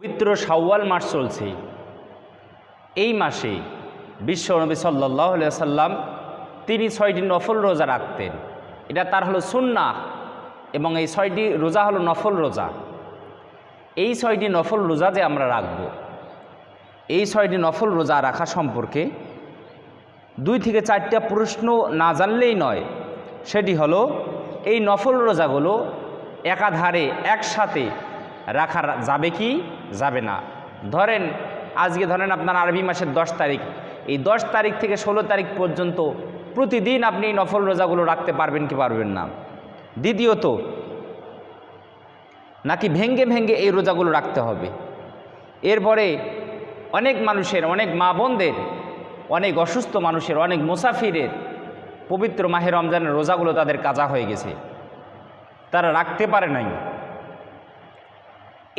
পবিত্র শাওয়াল মাস চলছে। এই মাসে বিশ্বনবী সাল্লাল্লাহু আলাইহি ওয়াসাল্লাম তিনি 6টি নফল রোজা রাখতেন। এটা তার হলো সুন্নাহ এবং এই 6টি রোজা হলো নফল রোজা। এই 6টি নফল রোজা যে আমরা রাখব, এই 6টি নফল রোজা রাখা সম্পর্কে 2 থেকে 4টা প্রশ্ন না জানলেই নয়। সেটি হলো এই নফল রোজাগুলো একাধারে একসাথে রাখা যাবে কি যাবে না। ধরেন আজকে আপনার আরবি মাসের 10 তারিখ, এই 10 তারিখ থেকে 16 তারিখ পর্যন্ত প্রতিদিন আপনি এই নফল রোজাগুলো রাখতে পারবেন কি পারবেন না। দ্বিতীয়ত, নাকি ভেঙ্গে ভেঙ্গে এই রোজাগুলো রাখতে হবে। এরপরে অনেক মানুষের, অনেক মা বোনদের, অনেক অসুস্থ মানুষের, অনেক মুসাফিরের পবিত্র মাহে রমজানের রোজাগুলো তাদের কাজা হয়ে গেছে, তারা রাখতে পারে নাই।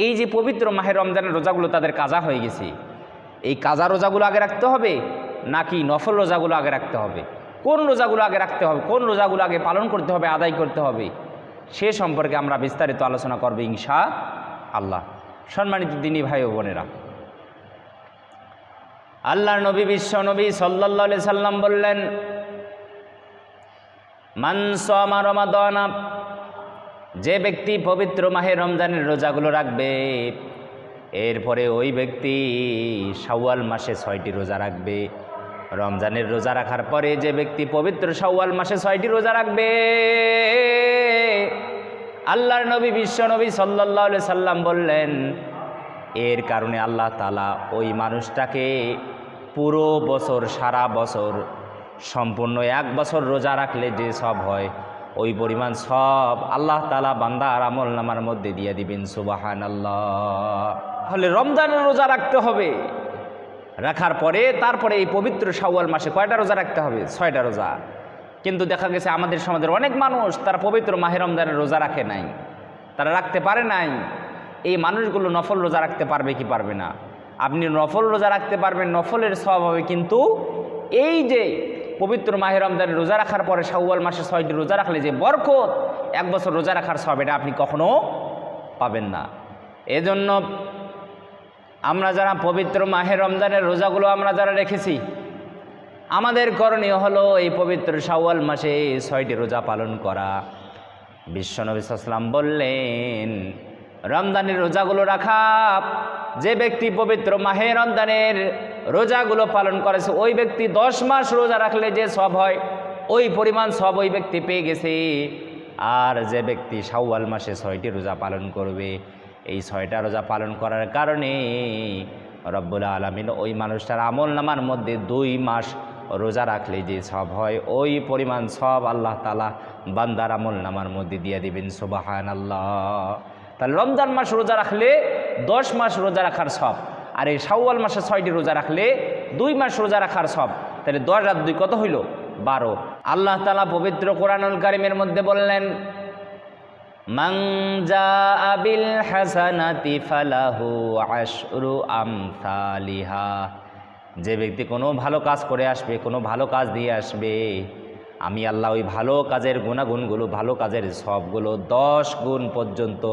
এই যে পবিত্র মাহে রমজানের রোজাগুলো তাদের কাজা হয়ে গেছে, এই কাজা রোজাগুলো আগে রাখতে হবে নাকি নফল রোজাগুলো আগে রাখতে হবে, কোন রোজাগুলো আগে রাখতে হবে, কোন রোজাগুলো আগে পালন করতে হবে, আদায় করতে হবে, সে সম্পর্কে আমরা বিস্তারিত আলোচনা করব ইনশাআল্লাহ। সম্মানিত দিনী ভাই ও বোনেরা, আল্লাহর নবী বিশ্ব নবী সাল্লাল্লাহু আলাইহি সাল্লাম বললেন, মান সামা রমাদানা, যে ব্যক্তি পবিত্র মাহে রমজানের রোজাগুলো রাখবে, এরপরে ওই ব্যক্তি শাওয়াল মাসে 6টি রোজা রাখবে। রমজানের রোজা রাখার পরে যে ব্যক্তি পবিত্র শাওয়াল মাসে 6টি রোজা রাখবে, আল্লাহর নবী বিশ্ব নবী সাল্লাল্লাহু আলাইহি সাল্লাম বললেন, এর কারণে আল্লাহ তাআলা ওই মানুষটাকে পুরো বছর, সারা বছর, সম্পূর্ণ 1 বছর রোজা রাখলে যে সব হয়, ওই পরিমাণ সব আল্লাহ তাআলা বান্দার আমল নামার মধ্যে দিয়ে দিবেন। সুবহানাল্লাহ। তাহলে রমজানের রোজা রাখতে হবে, রাখার পরে তারপরে এই পবিত্র শাওয়াল মাসে কয়টা রোজা রাখতে হবে? 6টা রোজা। কিন্তু দেখা গেছে আমাদের সমাজের অনেক মানুষ তারা পবিত্র মাহে রমজানের রোজা রাখে নাই, তারা রাখতে পারে নাই। এই মানুষগুলো নফল রোজা রাখতে পারবে কি পারবে না? আপনি নফল রোজা রাখতে পারবেন, নফলের সওয়াব হবে, কিন্তু এই যে পবিত্র মাহে রমজানের রোজা রাখার পরে শাওয়াল মাসে 6টি রোজা রাখলে যে বরকত, 1 বছর রোজা রাখার সওয়াব, এটা আপনি কখনো পাবেন না। এজন্য আমরা যারা পবিত্র মাহে রমজানের রোজাগুলো আমরা যারা রেখেছি, আমাদের করণীয় হলো এই পবিত্র শাওয়াল মাসে 6টি রোজা পালন করা। বিশ্বনবী সাল্লাল্লাহু আলাইহি ওয়াসাল্লাম বললেন, রমজানের রোজাগুলো রাখা, যে ব্যক্তি পবিত্র মাহে রমজানের রোজাগুলো পালন করেছে, ওই ব্যক্তি 10 মাস রোজা রাখলে যে সব হয়, ওই পরিমাণ সব ওই ব্যক্তি পেয়ে গেছে। আর যে ব্যক্তি শাওয়াল মাসে 6টি রোজা পালন করবে, এই 6টা রোজা পালন করার কারণে রব্বুল আলামিন ওই মানুষটার আমল নামার মধ্যে 2 মাস রোজা রাখলে যে সব হয়, ওই পরিমাণ সব আল্লাহ তাআলা বান্দার আমল নামার মধ্যে দিয়ে দিবেন। সুবহানাল্লাহ। তাহলে রমজান মাস রোজা রাখলে 10 মাস রোজা রাখার সব, আর এই শাওয়াল মাসে 6টি রোজা রাখলে 2 মাস রোজা রাখার সব। তাহলে 10 আর 2 কত হইল? 12। আল্লাহ তাআলা পবিত্র কোরআনুল কারীমের মধ্যে বললেন, মান জাআ বিল হাসানাতি ফালাহু আশরু আমসালিহা, যে ব্যক্তি কোনো ভালো কাজ করে আসবে, কোনো ভালো কাজ দিয়ে আসবে, আমি আল্লাহ ওই ভালো কাজের গুণাগুণগুলো, ভালো কাজের সবগুলো 10 গুণ পর্যন্ত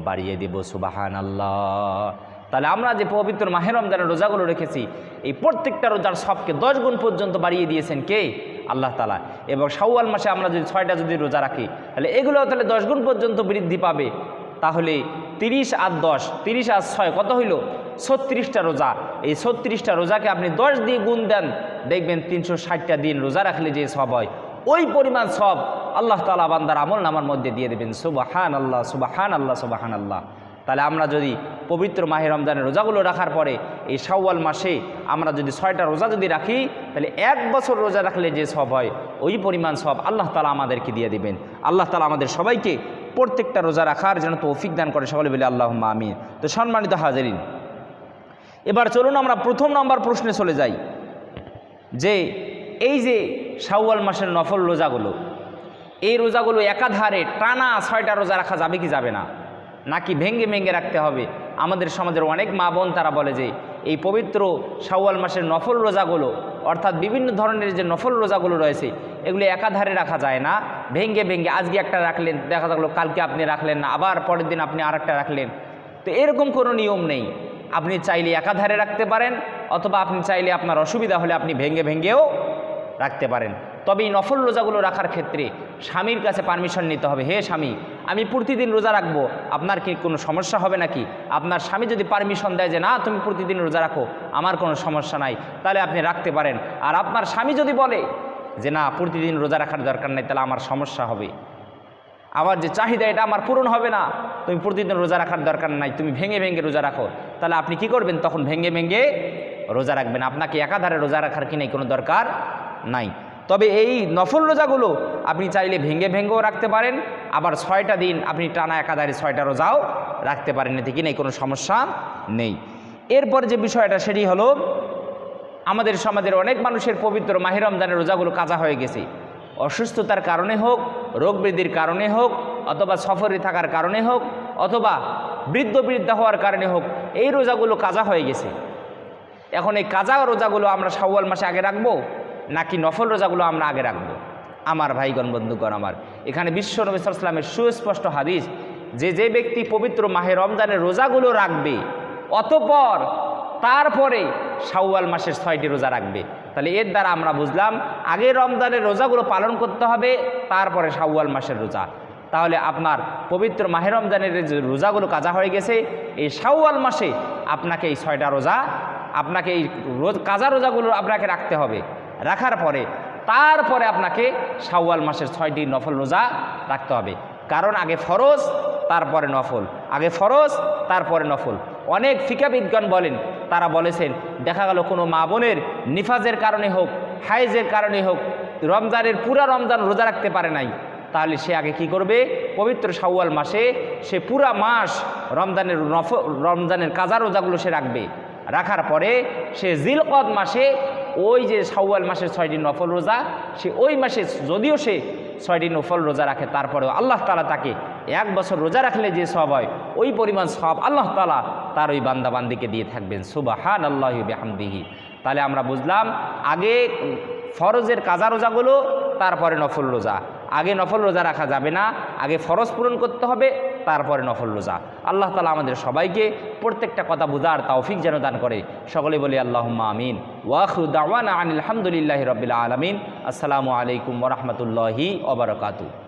বাড়িয়ে দিব। সুবহানাল্লাহ। তাহলে আমরা যে পবিত্র মাহে রমজানের রোজাগুলো রেখেছি, এই প্রত্যেকটা রোজার সবকে 10 গুণ পর্যন্ত বাড়িয়ে দিয়েছেন কে? আল্লাহ তাআলা। এবং শাওয়াল মাসে আমরা যদি 6টা যদি রোজা রাখি, তাহলে এগুলোও তাহলে 10 গুণ পর্যন্ত বৃদ্ধি পাবে। তাহলে 30 আর 10, 30 আর 6 কত হইল? 36টা রোজা। এই 36টা রোজাকে আপনি 10 দিয়ে গুণ দেন, দেখবেন 360টা দিন রোজা রাখলে যে সব হয়, ওই পরিমাণ সব আল্লাহ তাআলা বান্দার আমল নামার মধ্যে দিয়ে দেবেন। সুবহানাল্লাহ, সুবহানাল্লাহ, সুবহানাল্লাহ। তাহলে আমরা যদি পবিত্র মাহে রমজানের রোজাগুলো রাখার পরে এই শাওয়াল মাসে আমরা যদি 6টা রোজা যদি রাখি, তাহলে 1 বছর রোজা রাখলে যে সব হয়, ওই পরিমাণ সব আল্লাহ তাআলা আমাদেরকে দিয়ে দিবেন। আল্লাহ তাআলা আমাদের সবাইকে প্রত্যেকটা রোজা রাখার জন্য তৌফিক দান করে, সকলে বলে আল্লাহুম্মা আমিন। তো সম্মানিত হাজিরিন, এবার চলুন আমরা প্রথম নম্বর প্রশ্নে চলে যাই, যে এই যে শাওয়াল মাসের নফল রোজাগুলো, এই রোজাগুলো একাধারে টানা 6টা রোজা রাখা যাবে কি যাবে না, নাকি ভেঙ্গে ভেঙ্গে রাখতে হবে? আমাদের সমাজের অনেক মা বোন তারা বলে যে এই পবিত্র শাওয়াল মাসের নফল রোজাগুলো, অর্থাৎ বিভিন্ন ধরনের যে নফল রোজাগুলো রয়েছে, এগুলো একাধারে রাখা যায় না, ভেঙ্গে ভেঙ্গে আজকে একটা রাখলেন, দেখা গেল কালকে আপনি রাখলেন না, আবার পরের দিন আপনি আরেকটা রাখলেন। তো এরকম কোনো নিয়ম নেই। আপনি চাইলে একাধারে রাখতে পারেন, অথবা আপনি চাইলে আপনার অসুবিধা হলে আপনি ভেঙে ভেঙেও রাখতে পারেন। তবে এই নফল রোজাগুলো রাখার ক্ষেত্রে স্বামীর কাছে পারমিশন নিতে হবে। হে স্বামী, আমি প্রতিদিন রোজা রাখবো, আপনার কি কোনো সমস্যা হবে নাকি? আপনার স্বামী যদি পারমিশন দেয় যে না তুমি প্রতিদিন রোজা রাখো, আমার কোনো সমস্যা নাই, তাহলে আপনি রাখতে পারেন। আর আপনার স্বামী যদি বলে যে না প্রতিদিন রোজা রাখার দরকার নেই, তাহলে আমার সমস্যা হবে, আমার যে চাহিদা এটা আমার পূরণ হবে না, তুমি প্রতিদিন রোজা রাখার দরকার নাই, তুমি ভেঙে ভেঙে রোজা রাখো, তাহলে আপনি কি করবেন? তখন ভেঙে ভেঙে রোজা রাখবেন। আপনাকে একাধারে রোজা রাখার কি নেই, কোনো দরকার নাই। তবে এই নফল রোজাগুলো আপনি চাইলে ভেঙে ভেঙেও রাখতে পারেন, আবার 6টা দিন আপনি টানা একাধারে 6টা রোজাও রাখতে পারেন, এতে কি নেই, কোনো সমস্যা নেই। এরপর যে বিষয়টা সেটি হলো, আমাদের সমাজের অনেক মানুষের পবিত্র মাহে রমজানের রোজাগুলো কাজা হয়ে গেছে। অসুস্থতার কারণে হোক, রোগ বৃদ্ধির কারণে হোক, অথবা সফরে থাকার কারণে হোক, অথবা বৃদ্ধা হওয়ার কারণে হোক, এই রোজাগুলো কাজা হয়ে গেছে। এখন এই কাজা রোজাগুলো আমরা শাওয়াল মাসে আগে রাখবো নাকি নফল রোজাগুলো আমরা আগে রাখবো? আমার ভাইগণ, বন্ধুগণ আমার, এখানে বিশ্ব নবী সাল্লাল্লাহু আলাইহি ওয়াসাল্লামের সুস্পষ্ট হাদিস যে ব্যক্তি পবিত্র মাহে রমজানের রোজাগুলো রাখবে, অতঃপর তারপরে শাওয়াল মাসের 6টি রোজা রাখবে, তাহলে এর দ্বারা আমরা বুঝলাম আগে রমজানের রোজাগুলো পালন করতে হবে, তারপরে শাওয়াল মাসের রোজা। তাহলে আপনার পবিত্র মাহে রমজানের যে রোজাগুলো কাজা হয়ে গেছে, এই শাওয়াল মাসে আপনাকে এই 6টা রোজা, আপনাকে এই কাজা রোজাগুলো আপনাকে রাখতে হবে। রাখার পরে তারপরে আপনাকে শাওয়াল মাসের 6টি নফল রোজা রাখতে হবে। কারণ আগে ফরজ তারপরে নফল, আগে ফরজ তারপরে নফল। অনেক ফিকাবিদগণ বলেন, তারা বলেছেন দেখা গেল কোনো মা বোনের নিফাজের কারণে হোক, হাইজের কারণে হোক, রমজানের পুরা রমজান রোজা রাখতে পারে নাই, তাহলে সে আগে কি করবে? পবিত্র শাওয়াল মাসে সে পুরা মাস রমজানের কাজা রোজাগুলো সে রাখবে। রাখার পরে সে জিলকদ মাসে ওই যে শাওয়াল মাসের 6টি নফল রোজা, সে ওই মাসে যদিও সে 6টি নফল রোজা রাখে, তারপরেও আল্লাহ তাআলা তাকে 1 বছর রোজা রাখলে যে সওয়াব হয়, ওই পরিমাণ সওয়াব আল্লাহ তাআলা তার ওই বান্দাবান্দিকে দিয়ে থাকবেন। সুবহানাল্লাহি ওয়া বিহামদিহি। তাহলে আমরা বুঝলাম আগে ফরজের কাজা রোজাগুলো, তারপরে নফল রোজা। আগে নফল রোজা রাখা যাবে না, আগে ফরজ পূরণ করতে হবে, তারপরে নফল রোজা। আল্লাহ তাআলা আমাদের সবাইকে প্রত্যেকটা কথা বুঝার তৌফিক যেন দান করে। সকলে বলি আল্লাহুম্মা আমিন। ওয়া আখিরু দাওয়ানা আনিল হামদুলিল্লাহি রাব্বিল আলামিন। আসসালামু আলাইকুম ওয়া রাহমাতুল্লাহি ওয়া বারাকাতুহু।